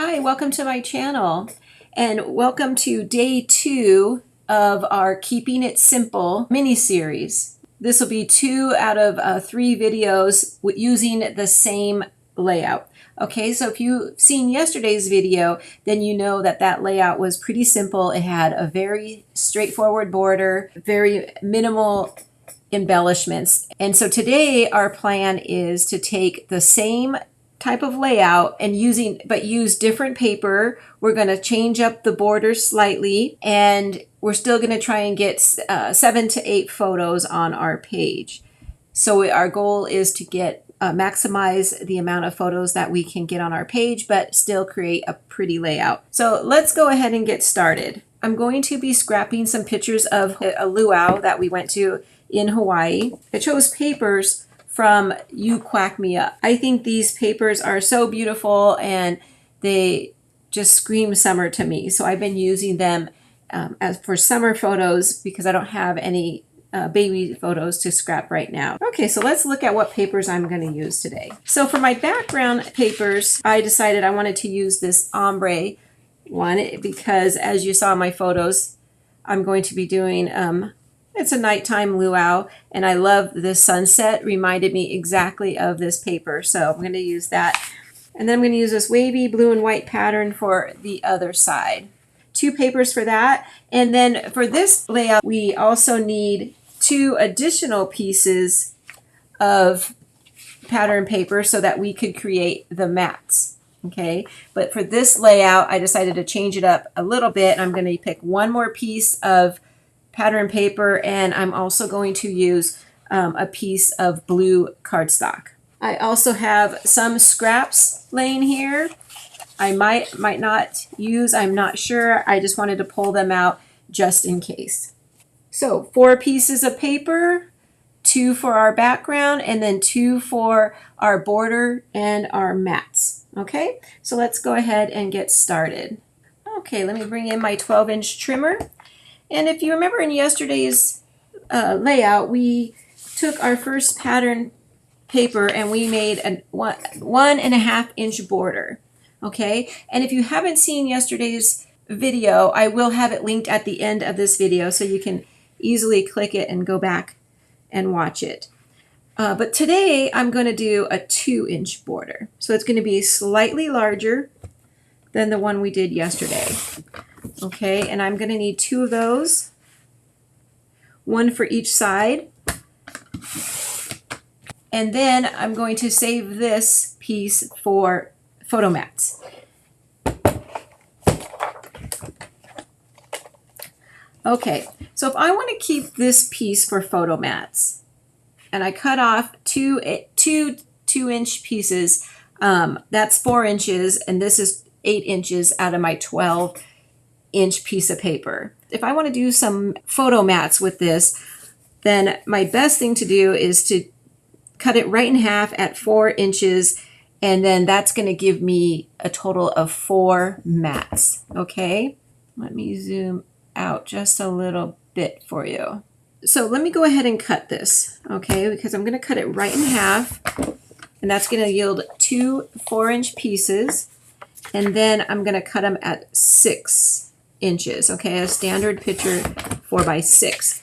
Hi, welcome to my channel and welcome to day 2 of our Keeping It Simple mini-series. This will be 2 out of 3 videos using the same layout. Okay, so if you've seen yesterday's video, then you know that that layout was pretty simple. It had a very straightforward border, very minimal embellishments. And so today our plan is to take the same type of layout and use different paper. We're going to change up the border slightly, and we're still going to try and get 7 to 8 photos on our page. So our goal is to get maximize the amount of photos that we can get on our page, but still create a pretty layout. So let's go ahead and get started. I'm going to be scrapping some pictures of a luau that we went to in Hawaii. I chose papers from You Quack Me Up. I think these papers are so beautiful and they just scream summer to me. So I've been using them as for summer photos because I don't have any baby photos to scrap right now. Okay, so let's look at what papers I'm going to use today. So for my background papers, I decided I wanted to use this ombre one because, as you saw in my photos, I'm going to be doing it's a nighttime luau, and I love the sunset. Reminded me exactly of this paper, so I'm going to use that. And then I'm going to use this wavy blue and white pattern for the other side. 2 papers for that. And then for this layout, we also need 2 additional pieces of pattern paper so that we could create the mats. Okay, but for this layout, I decided to change it up a little bit. I'm going to pick 1 more piece of pattern paper, and I'm also going to use a piece of blue cardstock. I also have some scraps laying here. I might not use, I'm not sure. I just wanted to pull them out just in case. So 4 pieces of paper, 2 for our background, and then 2 for our border and our mats. Okay, so let's go ahead and get started. Okay, let me bring in my 12-inch trimmer. And if you remember in yesterday's layout, we took our first pattern paper and we made a 1.5-inch border. Okay, and if you haven't seen yesterday's video, I will have it linked at the end of this video so you can easily click it and go back and watch it. But today I'm going to do a 2-inch border. So it's going to be slightly larger than the one we did yesterday. Okay, and I'm going to need 2 of those, 1 for each side. And then I'm going to save this piece for photo mats. Okay, so if I want to keep this piece for photo mats, and I cut off 2 2-inch pieces, that's 4 inches, and this is 8 inches out of my 12-inch piece of paper. If I want to do some photo mats with this, then my best thing to do is to cut it right in half at 4 inches, and then that's going to give me a total of 4 mats. Okay, let me zoom out just a little bit for you. So let me go ahead and cut this, okay, because I'm going to cut it right in half, and that's going to yield 2 4-inch pieces. And then I'm going to cut them at 6 inches, okay, a standard picture 4x6.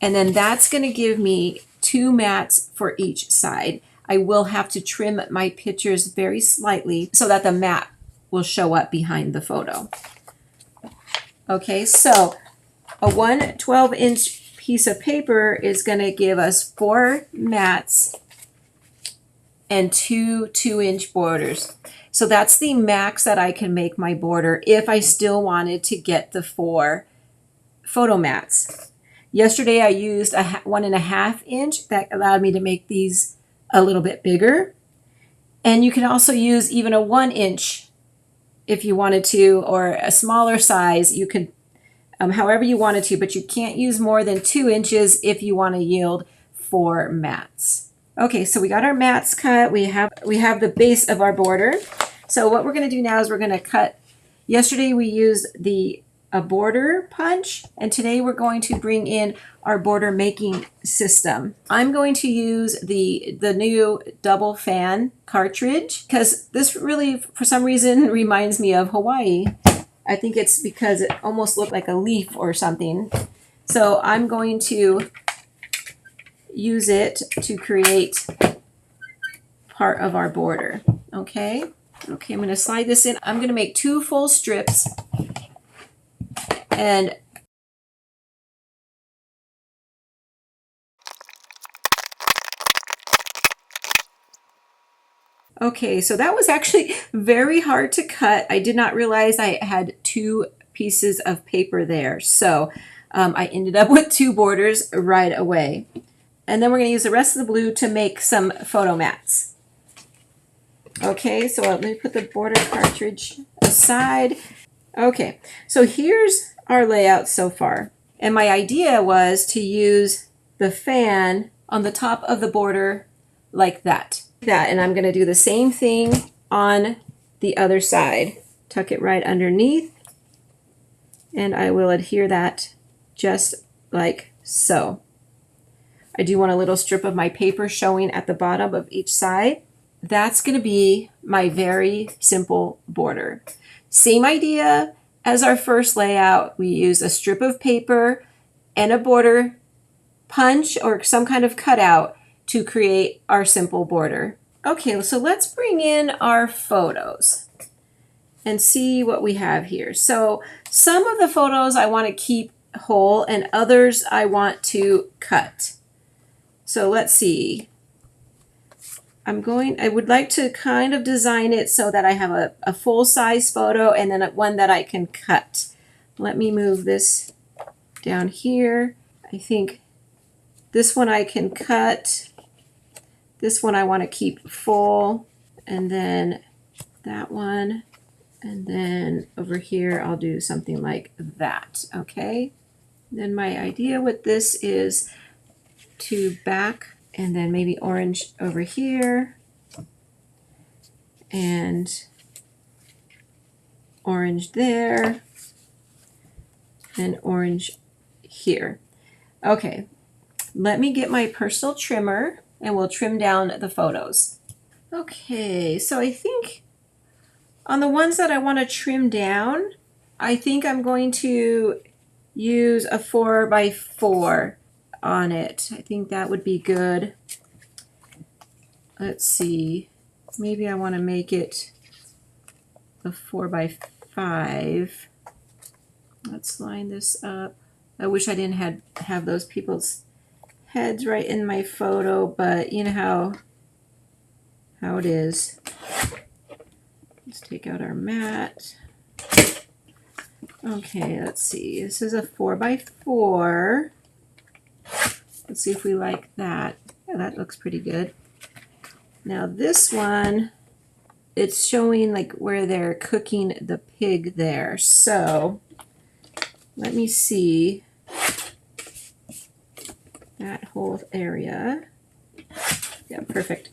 And then that's going to give me 2 mats for each side. I will have to trim my pictures very slightly so that the mat will show up behind the photo. Okay, so a 12-inch piece of paper is going to give us 4 mats and 2 2-inch borders. So that's the max that I can make my border if I still wanted to get the 4 photo mats. Yesterday I used a 1.5 inch. That allowed me to make these a little bit bigger. And you can also use even a 1 inch if you wanted to, or a smaller size. You could, however you wanted to, but you can't use more than 2 inches if you want to yield 4 mats. Okay, so we got our mats cut. We have the base of our border. So what we're going to do now is we're going to cut. Yesterday we used the a border punch, and today we're going to bring in our border making system. I'm going to use the new double fan cartridge because this really, for some reason, reminds me of Hawaii. I think it's because it almost looked like a leaf or something. So I'm going to use it to create part of our border. Okay, I'm going to slide this in. I'm going to make 2 full strips. And okay, so that was actually very hard to cut. I did not realize I had 2 pieces of paper there. So I ended up with 2 borders right away. And then we're going to use the rest of the blue to make some photo mats. Okay, so let me put the border cartridge aside. Okay, so here's our layout so far. And my idea was to use the fan on the top of the border like that. And I'm going to do the same thing on the other side. Tuck it right underneath. And I will adhere that just like so. I do want a little strip of my paper showing at the bottom of each side. That's going to be my very simple border. Same idea as our first layout. We use a strip of paper and a border punch or some kind of cutout to create our simple border. Okay, so let's bring in our photos and see what we have here. So some of the photos I want to keep whole and others I want to cut. So let's see. I would like to kind of design it so that I have a full-size photo and then one that I can cut. Let me move this down here. I think this one I can cut. This one I want to keep full. And then that one. And then over here I'll do something like that. Okay. Then my idea with this is to back and then maybe orange over here and orange there and orange here. Okay, let me get my personal trimmer and we'll trim down the photos. Okay, so I think on the ones that I want to trim down, I think I'm going to use a 4x4 on it. I think that would be good. Let's see. Maybe I want to make it a 4x5. Let's line this up. I wish I didn't have those people's heads right in my photo, but you know how it is. Let's take out our mat. Okay, let's see. This is a 4x4. Let's see if we like that. Yeah, that looks pretty good. Now this one, it's showing like where they're cooking the pig there. So let me see that whole area. Yeah, perfect.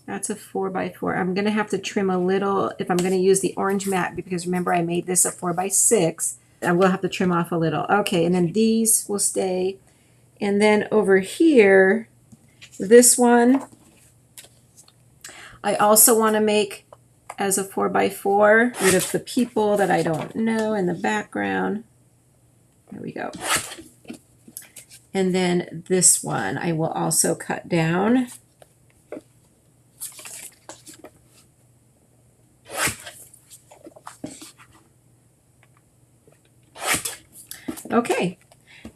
That's a 4x4. I'm going to have to trim a little if I'm going to use the orange mat because remember I made this a 4x6. I will have to trim off a little. Okay, and then these will stay. And then over here, this one, I also want to make as a 4x4, rid of the people that I don't know in the background. There we go. And then this one I will also cut down. Okay,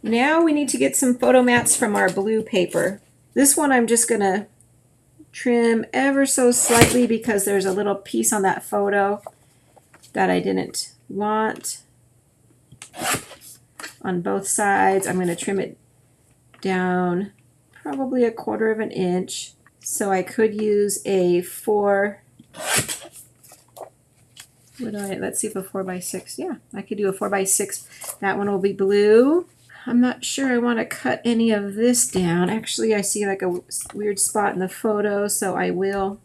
now we need to get some photo mats from our blue paper. This one I'm just going to trim ever so slightly because there's a little piece on that photo that I didn't want on both sides. I'm going to trim it down probably 1/4 inch. So I could use a 4. Let's see if a 4x6. Yeah, I could do a 4x6. That one will be blue. I'm not sure I want to cut any of this down. Actually, I see like a weird spot in the photo, so I will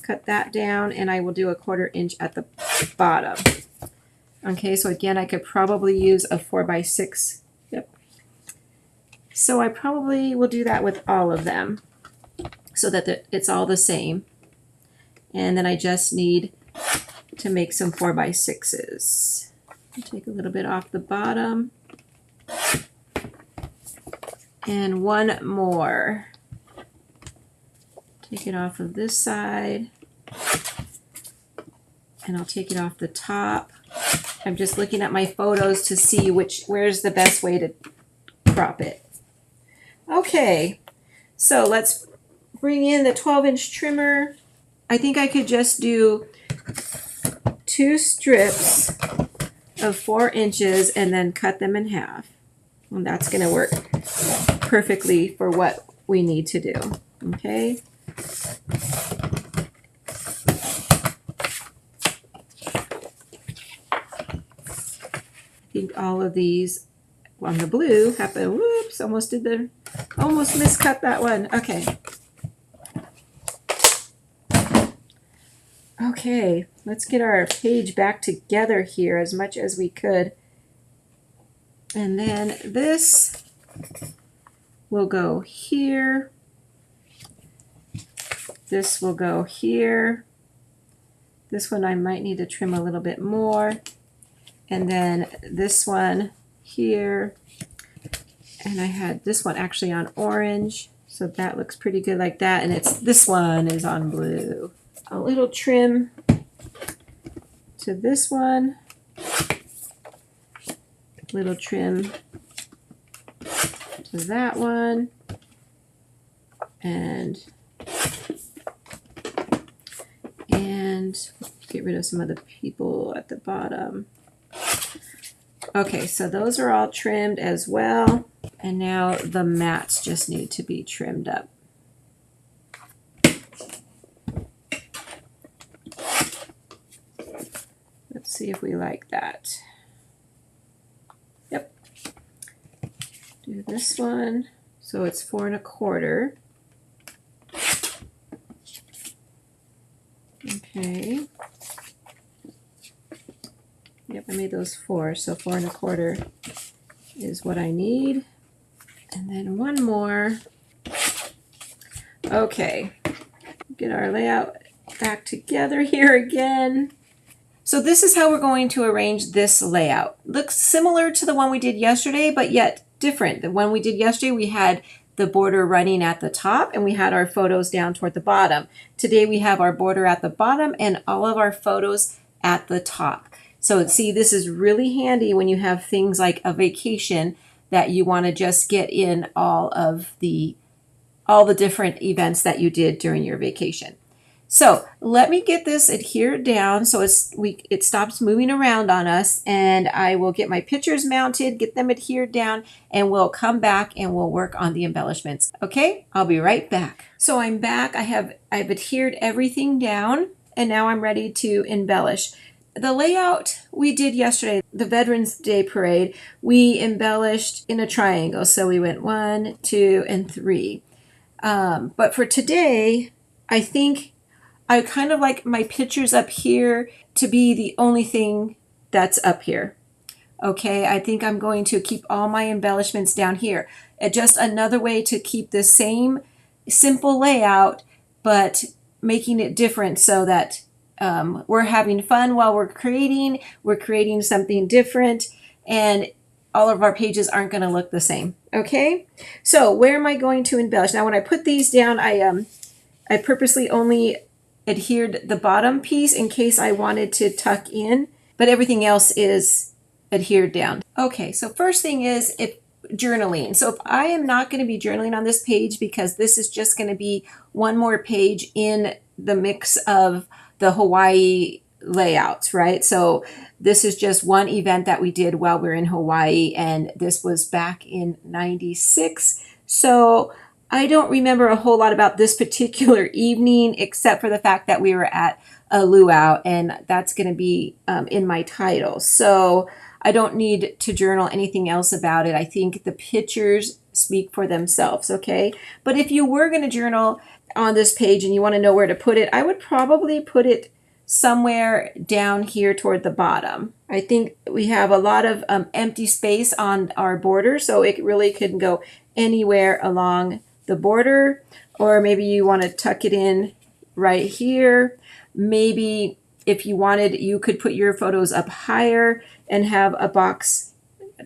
cut that down and I will do 1/4 inch at the bottom. Okay, so again, I could probably use a 4x6. Yep. So I probably will do that with all of them so that it's all the same. And then I just need to make some 4x6s. Take a little bit off the bottom. And one more. Take it off of this side. And I'll take it off the top. I'm just looking at my photos to see where's the best way to crop it. Okay, so let's bring in the 12-inch trimmer. I think I could just do 2 strips of 4 inches and then cut them in half. And that's going to work perfectly for what we need to do. Okay. I think all of these on the blue happen. Whoops, almost miscut that one. Okay. Okay, let's get our page back together here as much as we could. And then this will go here. This will go here. This one I might need to trim a little bit more. And then this one here. And I had this one actually on orange. So that looks pretty good like that. And this one is on blue. A little trim to this one. Little trim to that one. And get rid of some of the people at the bottom. Okay, so those are all trimmed as well. And now the mats just need to be trimmed up. Let's see if we like that. Yep. Do this one. So it's 4 1/4. Okay. Yep, I made those 4, so 4 1/4 is what I need. And then one more. Okay, get our layout back together here again. So this is how we're going to arrange this layout. Looks similar to the one we did yesterday, but yet different. The one we did yesterday, we had the border running at the top and we had our photos down toward the bottom. Today we have our border at the bottom and all of our photos at the top. So see, this is really handy when you have things like a vacation that you want to just get in all the different events that you did during your vacation. So let me get this adhered down so it stops moving around on us, and I will get my pictures mounted, get them adhered down, and we'll come back and we'll work on the embellishments. Okay, I'll be right back. So I'm back. I've adhered everything down, and now I'm ready to embellish. The layout we did yesterday, the Veterans Day Parade, we embellished in a triangle. So we went 1, 2, and 3. But for today, I think I kind of like my pictures up here to be the only thing that's up here. Okay, I think I'm going to keep all my embellishments down here. Just another way to keep the same simple layout, but making it different so that we're having fun while we're creating something different, and all of our pages aren't going to look the same. Okay, so where am I going to embellish? Now when I put these down, I purposely only adhered the bottom piece in case I wanted to tuck in, but everything else is adhered down. Okay, so first thing is journaling. So if I am not going to be journaling on this page because this is just going to be one more page in the mix of the Hawaii layouts, right? So this is just one event that we did while we were in Hawaii, and this was back in '96. So I don't remember a whole lot about this particular evening, except for the fact that we were at a luau, and that's going to be in my title. So I don't need to journal anything else about it. I think the pictures speak for themselves, okay? But if you were going to journal on this page and you want to know where to put it, I would probably put it somewhere down here toward the bottom. I think we have a lot of empty space on our border, so it really could go anywhere along the border, or maybe you want to tuck it in right here. Maybe if you wanted, you could put your photos up higher and have a box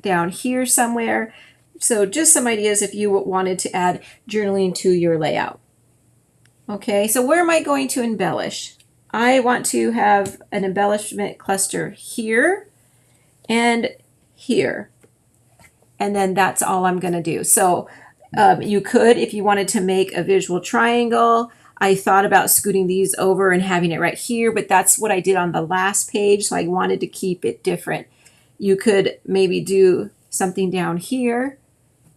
down here somewhere. So just some ideas if you wanted to add journaling to your layout. Okay, so where am I going to embellish? I want to have an embellishment cluster here and here. And then that's all I'm going to do. So you could, if you wanted to make a visual triangle, I thought about scooting these over and having it right here, but that's what I did on the last page, so I wanted to keep it different. You could maybe do something down here,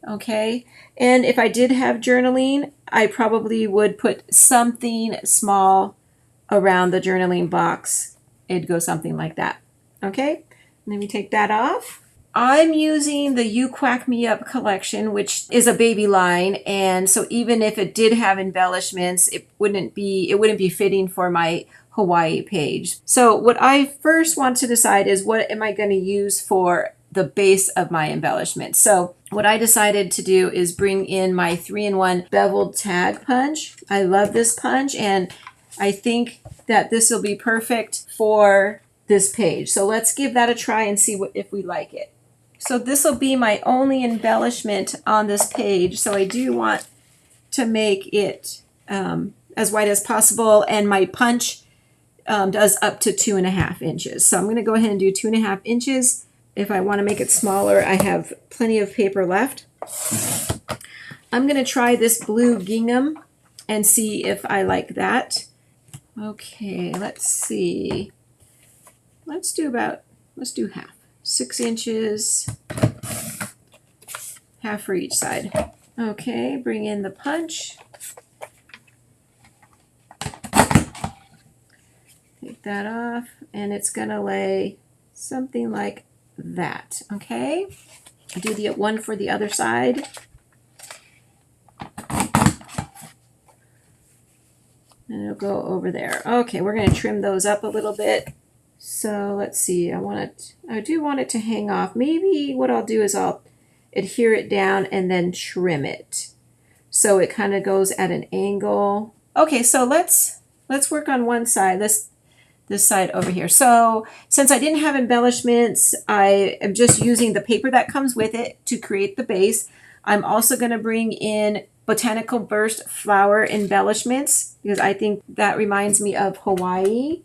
okay? And if I did have journaling, I probably would put something small around the journaling box. It'd go something like that, okay? Let me take that off. I'm using the You Quack Me Up collection, which is a baby line, and so even if it did have embellishments, it wouldn't be fitting for my Hawaii page. So what I first want to decide is what am I going to use for the base of my embellishment. So what I decided to do is bring in my 3-in-1 Beveled Tag Punch. I love this punch, and I think that this will be perfect for this page. So let's give that a try and see if we like it. So this will be my only embellishment on this page. So I do want to make it as wide as possible, and my punch does up to 2.5 inches. So I'm going to go ahead and do 2.5 inches. If I want to make it smaller, I have plenty of paper left. I'm going to try this blue gingham and see if I like that. Okay, let's see. Let's do half. 6 inches, half for each side. Okay, bring in the punch. Take that off, and it's gonna lay something like that, okay? I'll do the one for the other side. And it'll go over there. Okay, we're gonna trim those up a little bit. So let's see, I do want it to hang off. Maybe what I'll do is I'll adhere it down and then trim it, so it kind of goes at an angle. Okay, so let's work on one side, this side over here. So since I didn't have embellishments, I am just using the paper that comes with it to create the base. I'm also going to bring in Botanical Burst flower embellishments because I think that reminds me of Hawaii.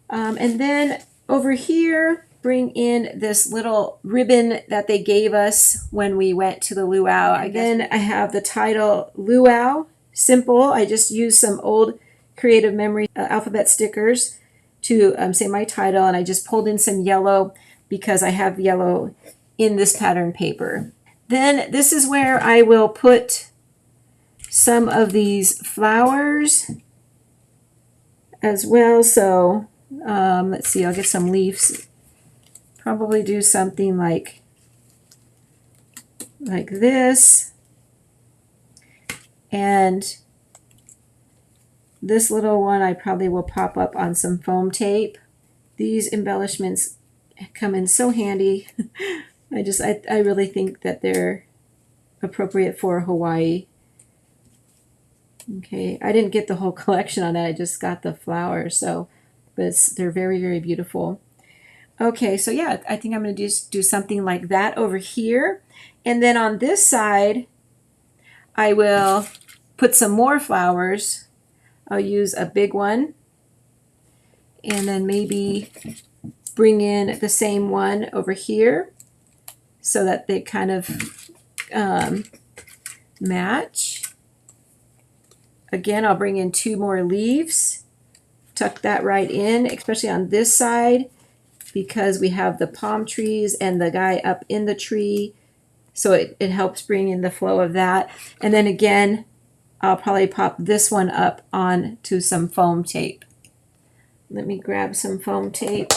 And then over here, bring in this little ribbon that they gave us when we went to the luau. Again, I have the title Luau, simple. I just used some old Creative Memory alphabet stickers to say my title, and I just pulled in some yellow because I have yellow in this pattern paper. Then this is where I will put some of these flowers as well. So let's see, I'll get some leaves. Probably do something like this. And this little one I probably will pop up on some foam tape. These embellishments come in so handy. I really think that they're appropriate for Hawaii. Okay, I didn't get the whole collection on that. I just got the flowers, but they're very, very beautiful. Okay, so yeah, I think I'm going to do something like that over here. And then on this side, I will put some more flowers. I'll use a big one. And then maybe bring in the same one over here so that they kind of match. Again, I'll bring in 2 more leaves. Tuck that right in, especially on this side, because we have the palm trees and the guy up in the tree. So it helps bring in the flow of that. And then again, I'll probably pop this one up onto some foam tape. Let me grab some foam tape.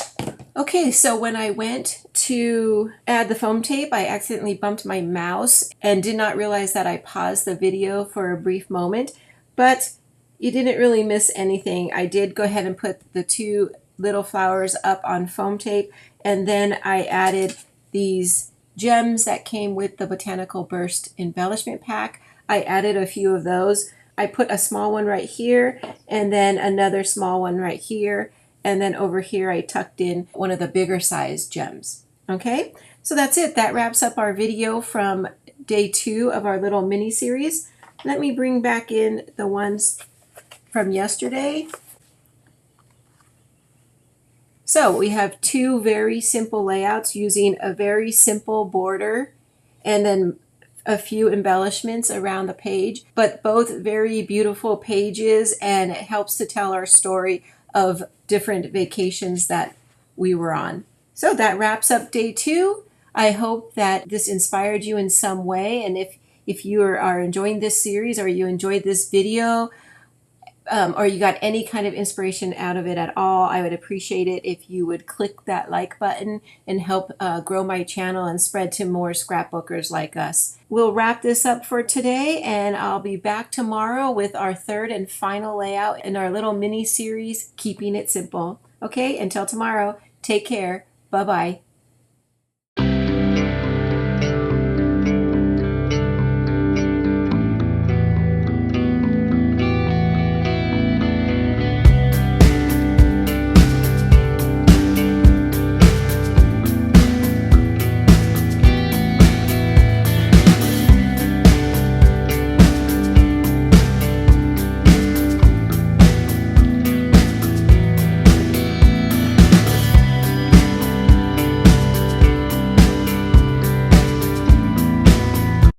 Okay, so when I went to add the foam tape, I accidentally bumped my mouse and did not realize that I paused the video for a brief moment. But you didn't really miss anything. I did go ahead and put the 2 little flowers up on foam tape. And then I added these gems that came with the Botanical Burst embellishment pack. I added a few of those. I put a small one right here and then another small one right here. And then over here I tucked in one of the bigger size gems. Okay, so that's it. That wraps up our video from day 2 of our little mini series. Let me bring back in the ones from yesterday. So we have 2 very simple layouts using a very simple border and then a few embellishments around the page, but both very beautiful pages, and it helps to tell our story of different vacations that we were on. So that wraps up day 2. I hope that this inspired you in some way, and if you are enjoying this series, or you enjoyed this video, or you got any kind of inspiration out of it at all, I would appreciate it if you would click that like button and help grow my channel and spread to more scrapbookers like us. We'll wrap this up for today, and I'll be back tomorrow with our 3rd and final layout in our little mini series, Keeping It Simple. Okay, until tomorrow, take care. Bye-bye.